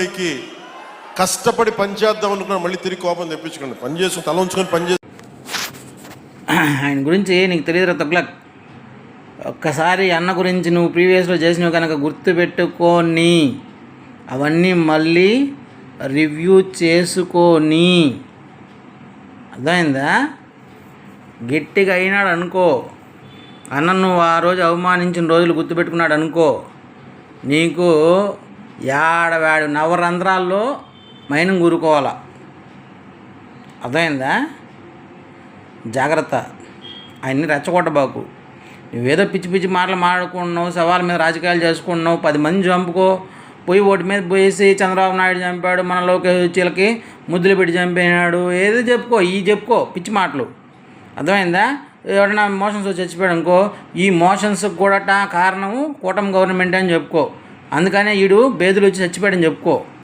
పార్టీకి కష్టపడి పనిచేద్దాం అనుకున్నా మళ్ళీ తిరిగి కోపం తెప్పించుకోండి. పని చేసుకుని తల ఉంచుకొని పనిచేసి ఆయన గురించి నీకు తెలియదురా తగ్లక్. ఒక్కసారి అన్న గురించి నువ్వు ప్రీవియస్లో చేసినవి కనుక గుర్తుపెట్టుకొని అవన్నీ మళ్ళీ రివ్యూ చేసుకొని, అర్థమైందా? గట్టిగా అయినాడు అనుకో, అన్న నువ్వు ఆ రోజు అవమానించిన రోజులు గుర్తుపెట్టుకున్నాడు అనుకో, నీకు ఏడవాడు నవరంధ్రాల్లో మైనం కూరుకోవాలా. అర్థమైందా? జాగ్రత్త, ఆయన్ని రెచ్చగొట్టబాకు. నువ్వేదో పిచ్చి పిచ్చి మాటలు మాట్లాడుకుంటున్నావు, సవాళ్ళ మీద రాజకీయాలు చేసుకుంటున్నావు, 10 మంది చంపుకో, పోయి ఓటు మీద పోయేసి చంద్రబాబు నాయుడు చంపాడు, మన లోకేష్ ముద్దులు పెట్టి చంపినాడు, ఏదో చెప్పుకో పిచ్చి మాటలు. అర్థమైందా? ఎవరైనా మోషన్స్ వచ్చి చచ్చిపోయాడు అనుకో, ఈ మోషన్స్కి కూడా కారణము కూటమి గవర్నమెంట్ అని చెప్పుకో, అందుకనే ఈడు బేదులు వచ్చి చచ్చిపోయాడని చెప్పుకో.